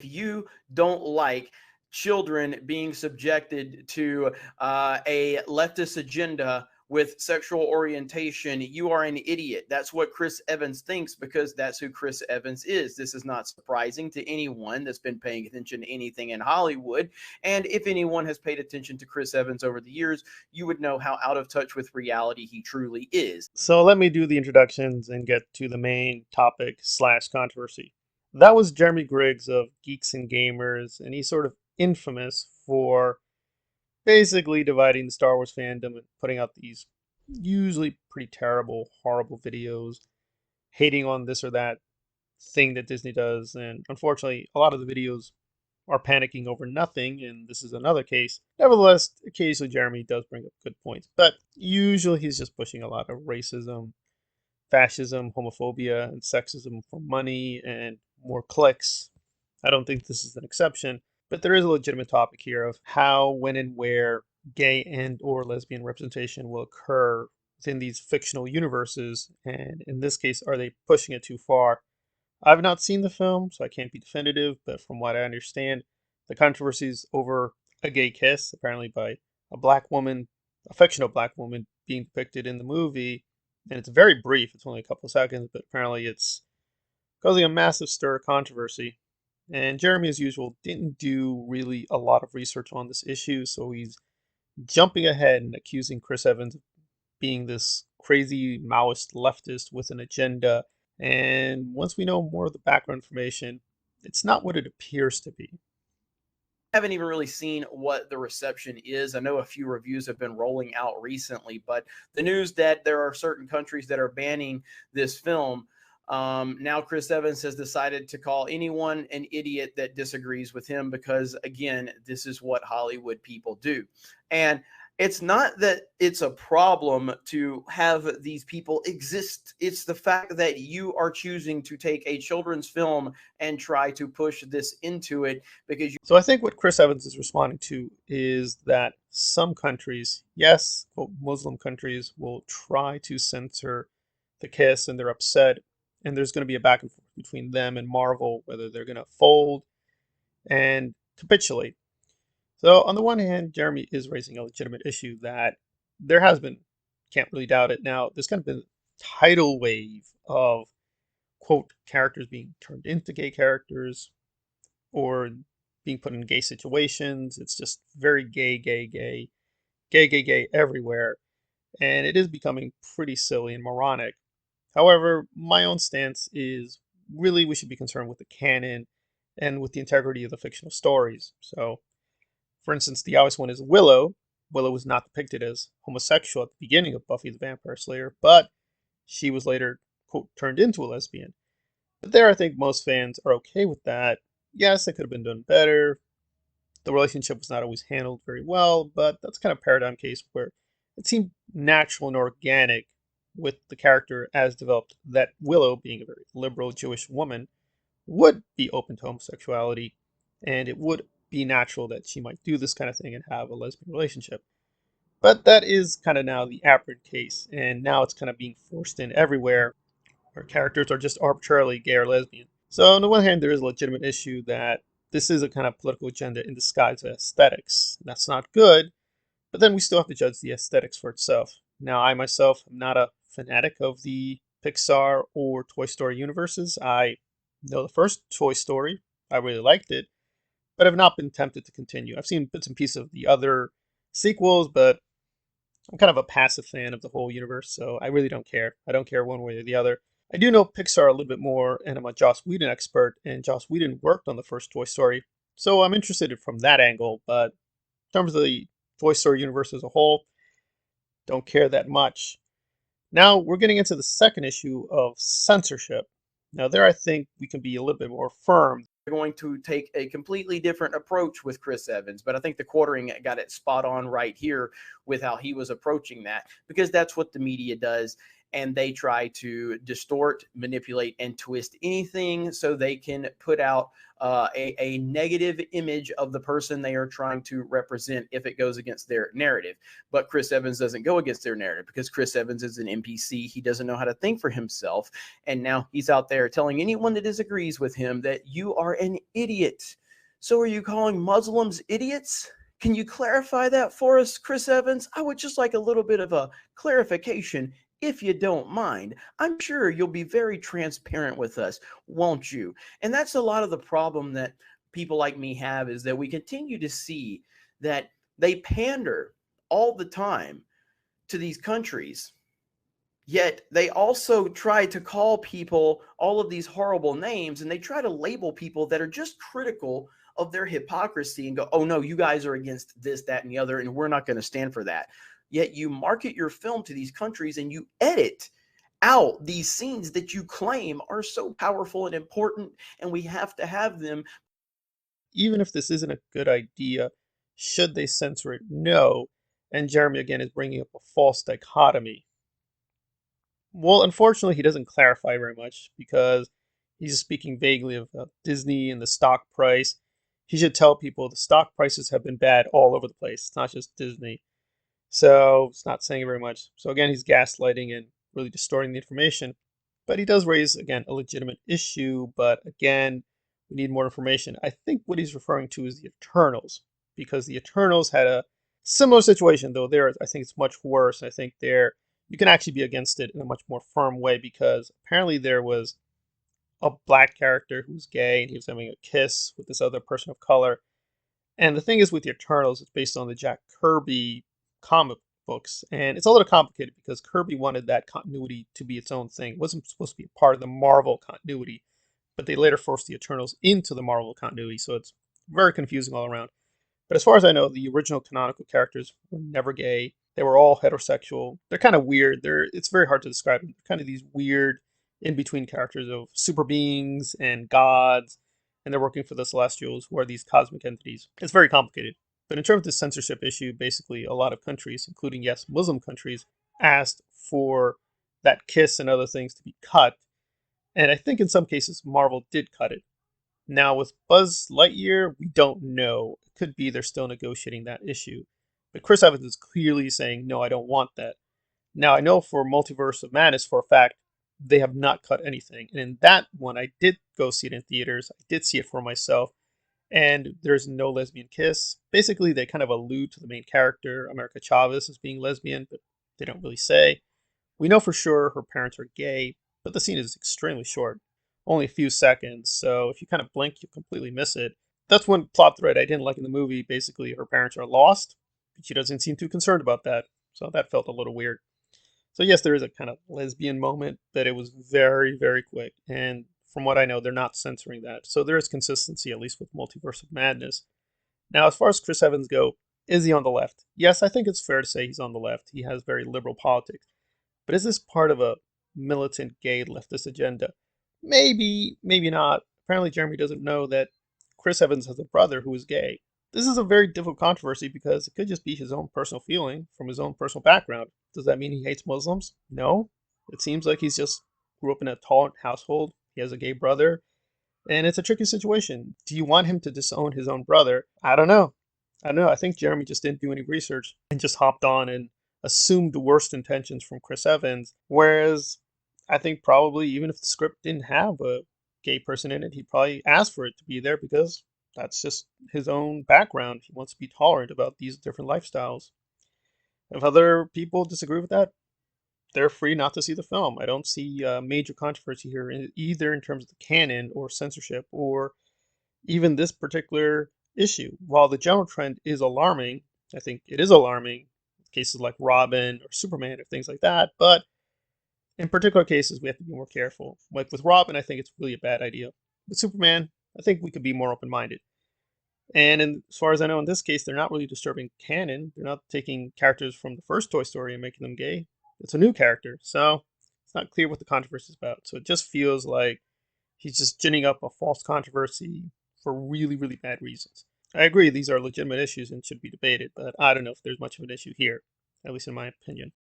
you don't like children being subjected to a leftist agenda with sexual orientation, you are an idiot. That's what Chris Evans thinks because that's who Chris Evans is. This is not surprising to anyone that's been paying attention to anything in Hollywood. And if anyone has paid attention to Chris Evans over the years, you would know how out of touch with reality he truly is. So let me do the introductions and get to the main topic slash controversy. That was Jeremy Griggs of Geeks and Gamers, and he's sort of infamous for basically dividing the Star Wars fandom and putting out these usually pretty terrible, horrible videos, hating on this or that thing that Disney does. And unfortunately, a lot of the videos are panicking over nothing, and this is another case. Nevertheless, occasionally Jeremy does bring up good points, but usually he's just pushing a lot of racism, fascism, homophobia, and sexism for money and more clicks. I don't think this is an exception, but there is a legitimate topic here of how, when, and where gay and or lesbian representation will occur within these fictional universes, and in this case, are they pushing it too far? I've not seen the film, so I can't be definitive, but from what I understand, the controversy is over a gay kiss, apparently by a black woman, a fictional black woman being depicted in the movie, and it's very brief, it's only a couple of seconds, but apparently it's causing a massive stir of controversy. And Jeremy, as usual, didn't do really a lot of research on this issue, so he's jumping ahead and accusing Chris Evans of being this crazy Maoist leftist with an agenda. And once we know more of the background information, it's not what it appears to be. Haven't even really seen what the reception is. I know a few reviews have been rolling out recently, but the news that there are certain countries that are banning this film. Now Chris Evans has decided to call anyone an idiot that disagrees with him because, again, this is what Hollywood people do. And it's not that it's a problem to have these people exist. It's the fact that you are choosing to take a children's film and try to push this into it because you So I think what Chris Evans is responding to is that some countries, yes, quote, Muslim countries, will try to censor the kiss and they're upset. And there's going to be a back and forth between them and Marvel, whether they're going to fold and capitulate. So on the one hand, Jeremy is raising a legitimate issue that there has been, can't really doubt it. Now, there's kind of been a tidal wave of quote characters being turned into gay characters or being put in gay situations. It's just very gay, gay, gay, gay, gay, gay everywhere. And it is becoming pretty silly and moronic. However, my own stance is really we should be concerned with the canon and with the integrity of the fictional stories. So, for instance, the obvious one is Willow. Willow was not depicted as homosexual at the beginning of Buffy the Vampire Slayer, but she was later, quote, turned into a lesbian. But there, I think most fans are okay with that. Yes, it could have been done better. The relationship was not always handled very well, but that's kind of a paradigm case where it seemed natural and organic with the character as developed that Willow, being a very liberal Jewish woman, would be open to homosexuality, and it would be natural that she might do this kind of thing and have a lesbian relationship. But that is kind of now the aberrant case, and now it's kind of being forced in everywhere where characters are just arbitrarily gay or lesbian. So on the one hand, there is a legitimate issue that this is a kind of political agenda in disguise of aesthetics. That's not good, but then we still have to judge the aesthetics for itself. Now, I myself am not a fanatic of the Pixar or Toy Story universes. I know the first Toy Story. I really liked it, but I've not been tempted to continue. I've seen bits and pieces of the other sequels, but I'm kind of a passive fan of the whole universe, so I really don't care. I don't care one way or the other. I do know Pixar a little bit more, and I'm a Joss Whedon expert, and Joss Whedon worked on the first Toy Story, so I'm interested from that angle, but in terms of the Toy Story universe as a whole, don't care that much. Now we're getting into the second issue of censorship. Now there I think we can be a little bit more firm. are going to take a completely different approach with Chris Evans. But I think the quartering got it spot on right here with how he was approaching that because that's what the media does. and they try to distort, manipulate, and twist anything so they can put out a negative image of the person they are trying to represent if it goes against their narrative. But Chris Evans doesn't go against their narrative because Chris Evans is an NPC. He doesn't know how to think for himself. And now he's out there telling anyone that disagrees with him that you are an idiot. So are you calling Muslims idiots? Can you clarify that for us, Chris Evans? I would just like a little bit of a clarification if you don't mind. I'm sure you'll be very transparent with us, won't you? And that's a lot of the problem that people like me have, is that we continue to see that they pander all the time to these countries. Yet they also try to call people all of these horrible names, and they try to label people that are just critical of their hypocrisy and go, oh no, you guys are against this, that, and the other, and we're not going to stand for that. Yet you market your film to these countries and you edit out these scenes that you claim are so powerful and important, and we have to have them. Even if this isn't a good idea, should they censor it? No. And Jeremy again is bringing up a false dichotomy. Well, unfortunately, he doesn't clarify very much because he's speaking vaguely of Disney and the stock price. He should tell people the stock prices have been bad all over the place. It's not just Disney. So it's not saying very much. So again, he's gaslighting and really distorting the information. But he does raise, again, a legitimate issue. But again, we need more information. I think what he's referring to is the Eternals, because the Eternals had a similar situation, though there, I think it's much worse. I think there, you can actually be against it in a much more firm way, because apparently there was a black character who's gay and he was having a kiss with this other person of color. And the thing is with the Eternals, it's based on the Jack Kirby comic books. And it's a little complicated because Kirby wanted that continuity to be its own thing. It wasn't supposed to be a part of the Marvel continuity, but they later forced the Eternals into the Marvel continuity. So it's very confusing all around. But as far as I know, the original canonical characters were never gay. They were all heterosexual. They're kind of weird. It's very hard to describe them. They're kind of these weird in-between characters of super beings and gods, and they're working for the Celestials, who are these cosmic entities. It's very complicated. But in terms of the censorship issue, basically a lot of countries, including, yes, Muslim countries, asked for that kiss and other things to be cut. And I think in some cases Marvel did cut it. Now with Buzz Lightyear, we don't know. It could be they're still negotiating that issue. But Chris Evans is clearly saying, no, I don't want that. Now I know for Multiverse of Madness for a fact, they have not cut anything. And in that one, I did go see it in theaters. I did see it for myself. And there's no lesbian kiss. Basically, they kind of allude to the main character, America Chavez, as being lesbian, but they don't really say. We know for sure her parents are gay, but the scene is extremely short, only a few seconds, so if you kind of blink, you'll completely miss it. That's one plot thread I didn't like in the movie. Basically, her parents are lost, but she doesn't seem too concerned about that, so that felt a little weird. So yes, there is a kind of lesbian moment, but it was very, very quick, and from what I know, they're not censoring that, so there is consistency, at least with Multiverse of Madness. Now, as far as Chris Evans go, is he on the left? Yes, I think it's fair to say he's on the left. He has very liberal politics. But is this part of a militant gay leftist agenda? Maybe, maybe not. Apparently, Jeremy doesn't know that Chris Evans has a brother who is gay. This is a very difficult controversy because it could just be his own personal feeling from his own personal background. Does that mean he hates Muslims? No. It seems like he's just grew up in a tolerant household. He has a gay brother, and it's a tricky situation. Do you want him to disown his own brother? I don't know. I don't know. I think Jeremy just didn't do any research and just hopped on and assumed the worst intentions from Chris Evans. Whereas I think probably even if the script didn't have a gay person in it, he'd probably ask for it to be there because that's just his own background. He wants to be tolerant about these different lifestyles. If other people disagree with that, they're free not to see the film. I don't see major controversy here, either in terms of the canon or censorship or even this particular issue. While the general trend is alarming, I think it is alarming, cases like Robin or Superman or things like that, but in particular cases, we have to be more careful. Like with Robin, I think it's really a bad idea. With Superman, I think we could be more open-minded. And as far as I know, in this case, they're not really disturbing canon. They're not taking characters from the first Toy Story and making them gay. It's a new character, so it's not clear what the controversy is about. So it just feels like he's just ginning up a false controversy for really, really bad reasons. I agree these are legitimate issues and should be debated, but I don't know if there's much of an issue here, at least in my opinion.